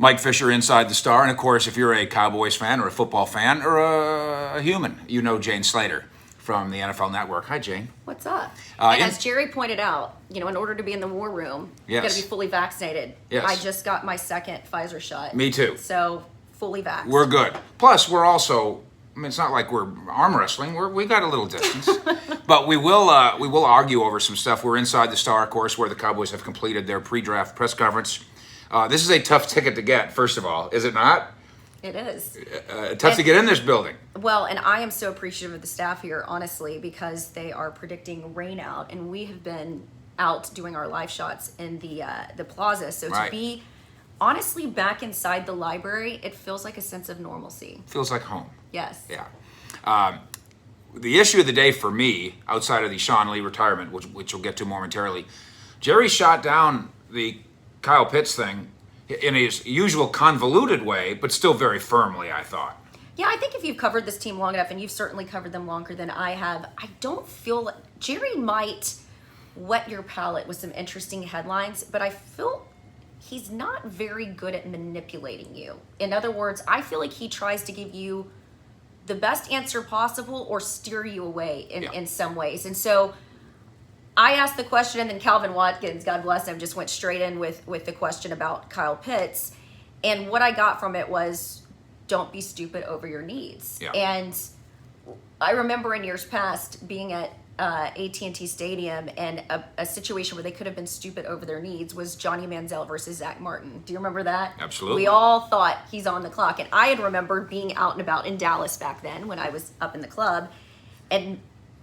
Mike Fisher, Inside the Star. And of course, if you're a Cowboys fan or a football fan or a human, you know Jane Slater from the NFL Network. Hi, Jane. What's up? And as Jerry pointed out, in order to be in the war room, you got to be fully vaccinated. Yes. I just got my second Pfizer shot. Me too. So, fully vaxxed. We're good. Plus, we're also, it's not like we're arm wrestling. We got a little distance. But we will argue over some stuff. We're Inside the Star, of course, where the Cowboys have completed their pre-draft press conference. This is a tough ticket to get, first of all. Is it not? It is. Tough to get in this building. Well, and I am so appreciative of the staff here, honestly, because they are predicting rain out, and we have been out doing our live shots in the plaza. So to be honestly back inside the library, it feels like a sense of normalcy. Feels like home. Yes. Yeah. The issue of the day for me, outside of the Sean Lee retirement, which we'll get to momentarily, Jerry shot down the Kyle Pitts thing in his usual convoluted way, but still very firmly, I thought. Yeah, I think if you've covered this team long enough, and you've certainly covered them longer than I have, I don't feel like Jerry might whet your palate with some interesting headlines, but I feel he's not very good at manipulating you. In other words, I feel like he tries to give you the best answer possible or steer you away in some ways. And so I asked the question, and then Calvin Watkins, God bless him, just went straight in with the question about Kyle Pitts. And what I got from it was, don't be stupid over your needs. Yeah. And I remember in years past being at AT&T Stadium, and a situation where they could have been stupid over their needs was Johnny Manziel versus Zach Martin. Do you remember that? Absolutely. We all thought he's on the clock. And I had remembered being out and about in Dallas back then when I was up in the club. And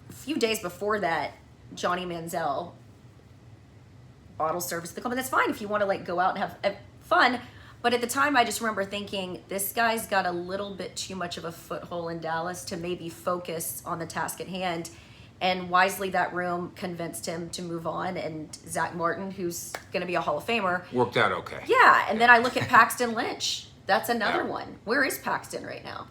a few days before that, Johnny Manziel bottle service at the club. And that's fine if you want to go out and have fun. But at the time, I just remember thinking, this guy's got a little bit too much of a foothold in Dallas to maybe focus on the task at hand. And wisely, that room convinced him to move on. And Zach Martin, who's going to be a Hall of Famer. Worked out okay. Yeah. And then I look at Paxton Lynch. That's another one. Where is Paxton right now?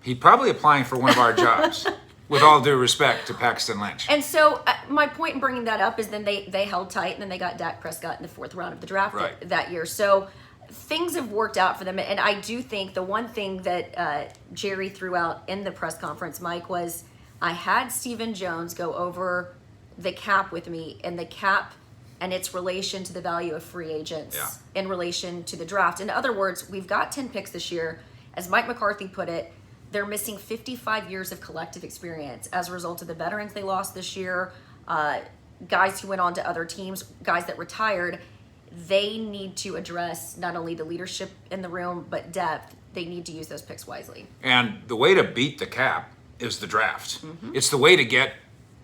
He's probably applying for one of our jobs. With all due respect to Paxton Lynch. And so my point in bringing that up is then they held tight, and then they got Dak Prescott in the 4th round of the draft that year. So things have worked out for them. And I do think the one thing that Jerry threw out in the press conference, Mike, was I had Stephen Jones go over the cap with me, and the cap and its relation to the value of free agents in relation to the draft. In other words, we've got 10 picks this year. As Mike McCarthy put it, they're missing 55 years of collective experience as a result of the veterans they lost this year, guys who went on to other teams, guys that retired. They need to address not only the leadership in the room, but depth. They need to use those picks wisely. And the way to beat the cap is the draft. Mm-hmm. It's the way to get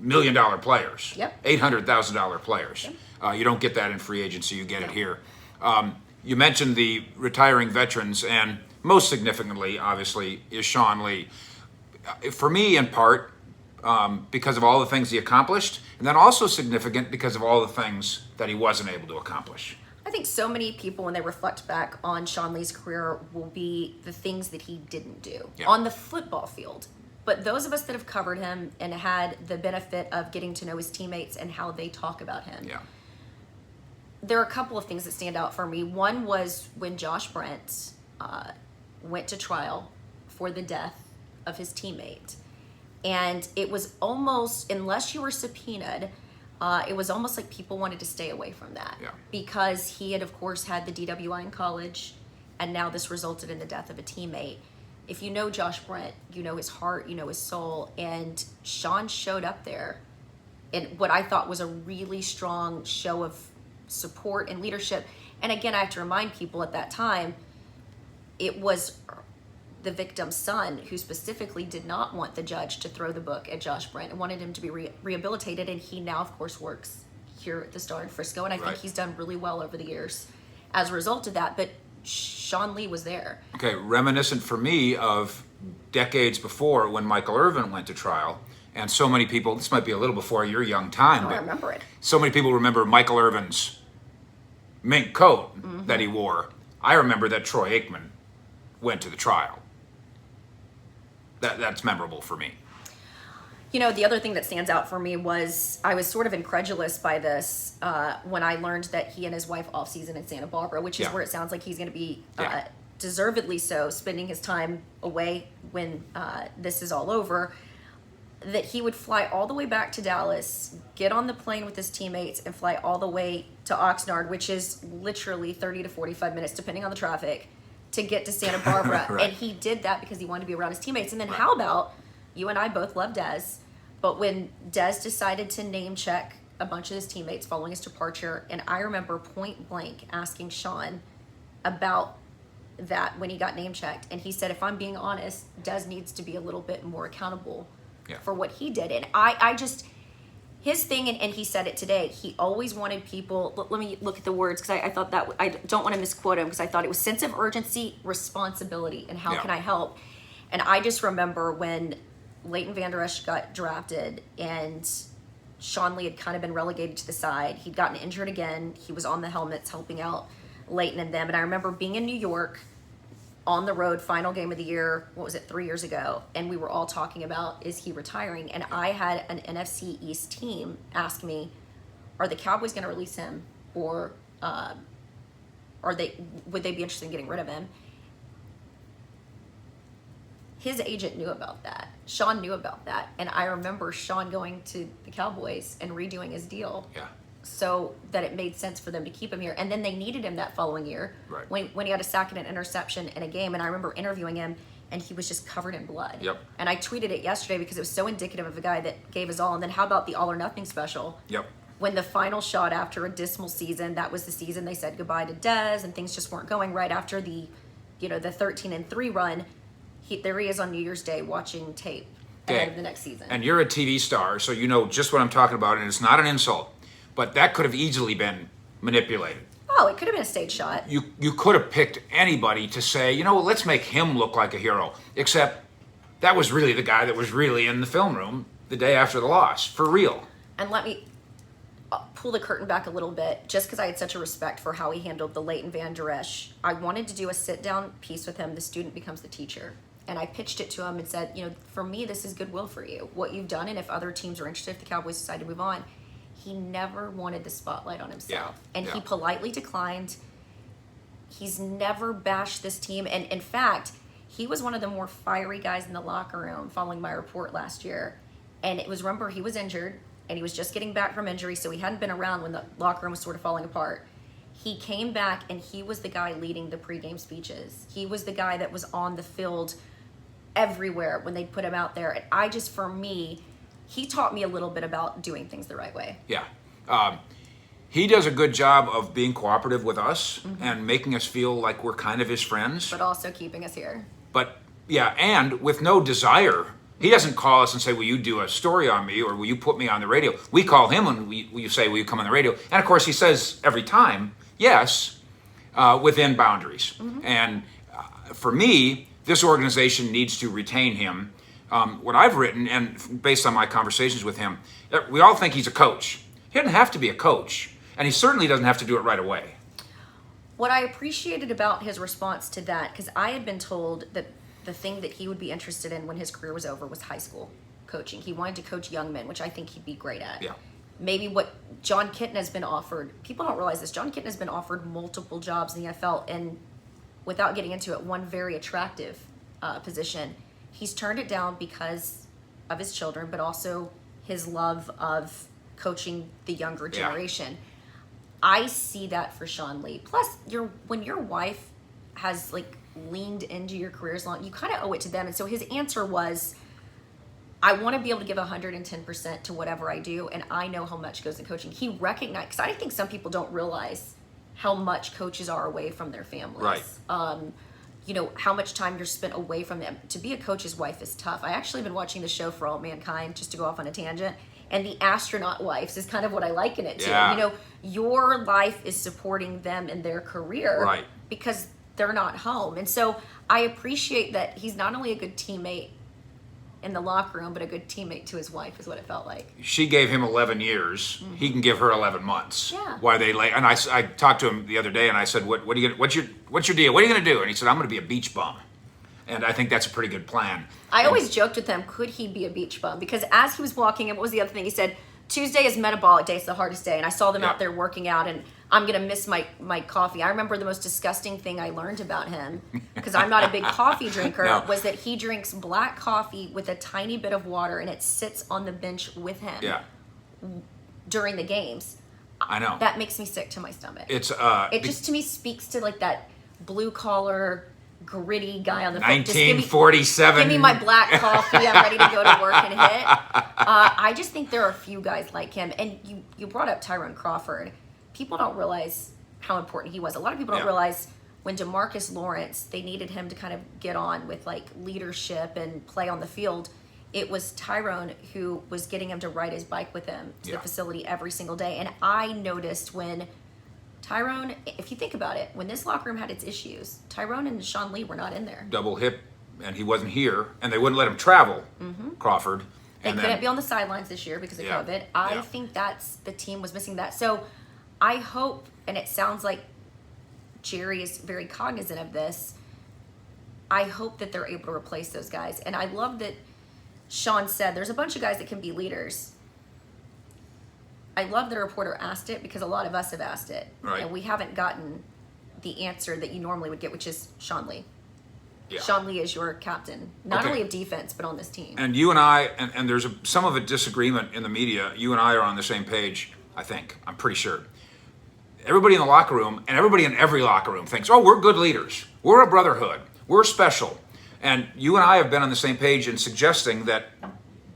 $1 million players, Yep. $800,000 players. Yep. You don't get that in free agency, you get it here. You mentioned the retiring veterans, and most significantly, obviously, is Sean Lee. For me, in part, because of all the things he accomplished, and then also significant because of all the things that he wasn't able to accomplish. I think so many people, when they reflect back on Sean Lee's career, will be the things that he didn't do on the football field. But those of us that have covered him and had the benefit of getting to know his teammates and how they talk about him, there are a couple of things that stand out for me. One was when Josh Brent went to trial for the death of his teammate. And it was almost, unless you were subpoenaed, it was almost like people wanted to stay away from that. Because he had, of course, had the DWI in college, and now this resulted in the death of a teammate. If you know Josh Brent, you know his heart, you know his soul, and Sean showed up there in what I thought was a really strong show of support and leadership. And again, I have to remind people at that time, it was the victim's son who specifically did not want the judge to throw the book at Josh Brent and wanted him to be rehabilitated. And he now, of course, works here at the Star in Frisco. And I think he's done really well over the years as a result of that. But Sean Lee was there. Okay, reminiscent for me of decades before when Michael Irvin went to trial. And so many people, this might be a little before your young time, I remember it. So many people remember Michael Irvin's mink coat that he wore. I remember that Troy Aikman went to the trial. That's memorable for me. The other thing that stands out for me was I was sort of incredulous by this when I learned that he and his wife off season in Santa Barbara, which is where it sounds like he's going to be deservedly so, spending his time away when this is all over, that he would fly all the way back to Dallas, get on the plane with his teammates, and fly all the way to Oxnard, which is literally 30 to 45 minutes, depending on the traffic, to get to Santa Barbara. Right. And he did that because he wanted to be around his teammates. And then how about, you and I both love Dez, but when Dez decided to name check a bunch of his teammates following his departure, and I remember point blank asking Sean about that when he got name checked, and he said, if I'm being honest, Dez needs to be a little bit more accountable for what he did. And I just, his thing, and he said it today, he always wanted people, let me look at the words, because I thought that, I don't want to misquote him, because I thought it was sense of urgency, responsibility, and how can I help. And I just remember when Leighton Vander Esch got drafted and Sean Lee had kind of been relegated to the side. He'd gotten injured again. He was on the helmets helping out Leighton and them. And I remember being in New York on the road, final game of the year, 3 years ago, and we were all talking about, is he retiring? And I had an NFC East team ask me, are the Cowboys going to release him, or would they be interested in getting rid of him? His agent knew about that. Sean knew about that. And I remember Sean going to the Cowboys and redoing his deal. Yeah. So that it made sense for them to keep him here. And then they needed him that following year when he had a sack and an interception in a game. And I remember interviewing him, and he was just covered in blood. Yep. And I tweeted it yesterday because it was so indicative of a guy that gave his all. And then how about the All or Nothing special? Yep. When the final shot after a dismal season, that was the season they said goodbye to Dez, and things just weren't going right after the 13-3 run. There he is on New Year's Day watching tape ahead of the next season. And you're a TV star, so you know just what I'm talking about, and it's not an insult. But that could have easily been manipulated. Oh, it could have been a stage shot. You could have picked anybody to say, let's make him look like a hero. Except that was really the guy that was really in the film room the day after the loss, for real. And let me pull the curtain back a little bit, just because I had such a respect for how he handled the Leighton Vander Esch. I wanted to do a sit-down piece with him, The Student Becomes the Teacher. And I pitched it to him and said, for me, this is goodwill for you, what you've done. And if other teams are interested, if the Cowboys decide to move on, he never wanted the spotlight on himself. And he politely declined. He's never bashed this team. And in fact, he was one of the more fiery guys in the locker room following my report last year. And it was, remember, he was injured and he was just getting back from injury. So he hadn't been around when the locker room was sort of falling apart. He came back and he was the guy leading the pregame speeches. He was the guy that was on the field everywhere when they put him out there. And for me, he taught me a little bit about doing things the right way. Yeah. He does a good job of being cooperative with us and making us feel like we're kind of his friends. But also keeping us here. But, and with no desire. He doesn't call us and say, will you do a story on me, or will you put me on the radio? We call him and we say, will you come on the radio? And, of course, he says every time, yes, within boundaries. And for me, this organization needs to retain him. What I've written, and based on my conversations with him, we all think he's a coach. He doesn't have to be a coach, and he certainly doesn't have to do it right away. What I appreciated about his response to that, because I had been told that the thing that he would be interested in when his career was over was high school coaching. He wanted to coach young men, which I think he'd be great at. Yeah. Maybe what John Kitten has been offered, people don't realize this, John Kitten has been offered multiple jobs in the NFL, and without getting into it, one very attractive position. He's turned it down because of his children, but also his love of coaching the younger generation. I see that for Sean Lee. Plus, when your wife has leaned into your career as long, you kind of owe it to them. And so his answer was, I want to be able to give 110% to whatever I do, and I know how much goes in coaching. He recognized, because I think some people don't realize how much coaches are away from their families. Right. How much time you're spent away from them. To be a coach's wife is tough. I actually have been watching the show For All Mankind, just to go off on a tangent, and the astronaut wives is kind of what I liken it to. Yeah. Your life is supporting them in their career. Right. Because they're not home. And so I appreciate that he's not only a good teammate in the locker room, but a good teammate to his wife is what it felt like. She gave him 11 years. He can give her 11 months. Yeah. Why they lay? And I talked to him the other day, and I said, "What's your deal? What are you going to do?" And he said, "I'm going to be a beach bum." And I think that's a pretty good plan. I always joked with him, could he be a beach bum? Because as he was walking in, what was the other thing? He said, Tuesday is metabolic day, it's the hardest day. And I saw them out there working out, and I'm going to miss my coffee. I remember the most disgusting thing I learned about him, because I'm not a big coffee drinker, was that he drinks black coffee with a tiny bit of water, and it sits on the bench with him during the games. I know. That makes me sick to my stomach. It just to me speaks to like that blue collar, gritty guy on the phone. 1947. Give me my black coffee. I'm ready to go to work and hit. I just think there are a few guys like him. And you brought up Tyrone Crawford. People don't realize how important he was. A lot of people don't realize when DeMarcus Lawrence, they needed him to kind of get on with like leadership and play on the field. It was Tyrone who was getting him to ride his bike with him to the facility every single day. And I noticed when Tyrone, if you think about it, when this locker room had its issues, Tyrone and Sean Lee were not in there. Double hip, and he wasn't here, and they wouldn't let him travel, Crawford. They couldn't be on the sidelines this year because of COVID. I think the team was missing that. So I hope, and it sounds like Jerry is very cognizant of this, I hope that they're able to replace those guys. And I love that Sean said there's a bunch of guys that can be leaders. I love the reporter asked it because a lot of us have asked it. Right. And we haven't gotten the answer that you normally would get, which is Sean Lee. Yeah. Sean Lee is your captain, not only of defense, but on this team. And you and I, and there's some of a disagreement in the media, you and I are on the same page, I think. I'm pretty sure. Everybody in the locker room, and everybody in every locker room thinks, oh, we're good leaders. We're a brotherhood. We're special. And you and I have been on the same page in suggesting that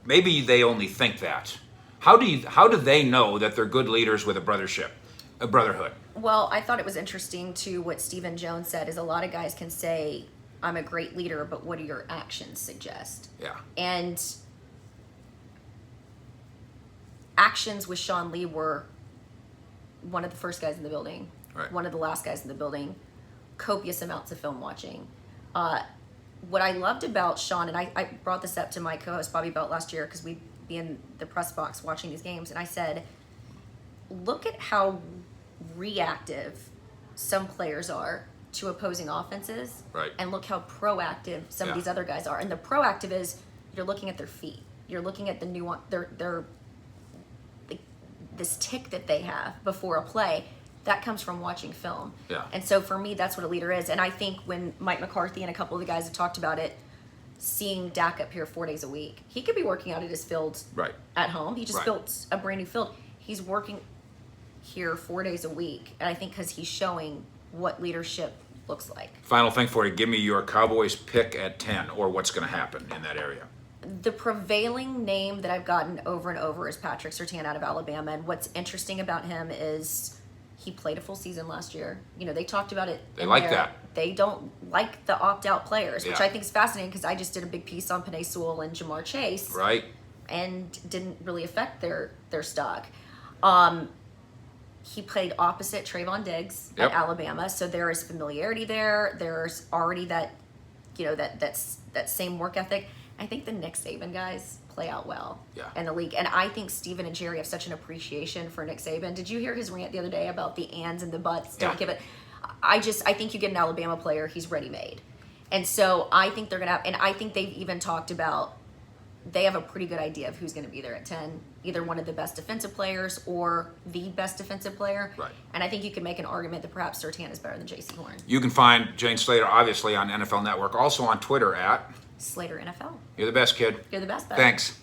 maybe they only think that. How do they know that they're good leaders with a brotherhood? Well, I thought it was interesting too what Stephen Jones said is a lot of guys can say, I'm a great leader, but what do your actions suggest? Yeah. And actions with Sean Lee were one of the first guys in the building, one of the last guys in the building, copious amounts of film watching. What I loved about Sean, and I brought this up to my co-host Bobby Belt last year because we'd be in the press box watching these games, and I said, look at how reactive some players are to opposing offenses, and look how proactive some of these other guys are. And the proactive is you're looking at their feet, you're looking at the nuance, their this tick that they have before a play. That comes from watching film. Yeah. And so for me, that's what a leader is. And I think when Mike McCarthy and a couple of the guys have talked about it, seeing Dak up here 4 days a week, he could be working out at his field at home. He just built a brand new field. He's working here 4 days a week. And I think because he's showing what leadership looks like. Final thing for you, give me your Cowboys pick at 10 or what's going to happen in that area. The prevailing name that I've gotten over and over is Patrick Surtain out of Alabama. And what's interesting about him is he played a full season last year. You know, they talked about it. They like that. They don't like the opt-out players, which I think is fascinating because I just did a big piece on Penei Sewell and Jamar Chase. Right. And didn't really affect their stock. He played opposite Trayvon Diggs at Alabama, so there is familiarity there. There's already that, you know, that same work ethic. I think the Nick Saban guys play out well in the league. And I think Steven and Jerry have such an appreciation for Nick Saban. Did you hear his rant the other day about the ands and the buts? Don't give it. I think you get an Alabama player, he's ready-made. And so I think they're going to have, and I think they've even talked about, they have a pretty good idea of who's going to be there at 10, either one of the best defensive players or the best defensive player. Right. And I think you can make an argument that perhaps Surtain is better than J.C. Horn. You can find Jane Slater, obviously, on NFL Network, also on Twitter at Slater NFL. You're the best, kid. You're the best. Thanks.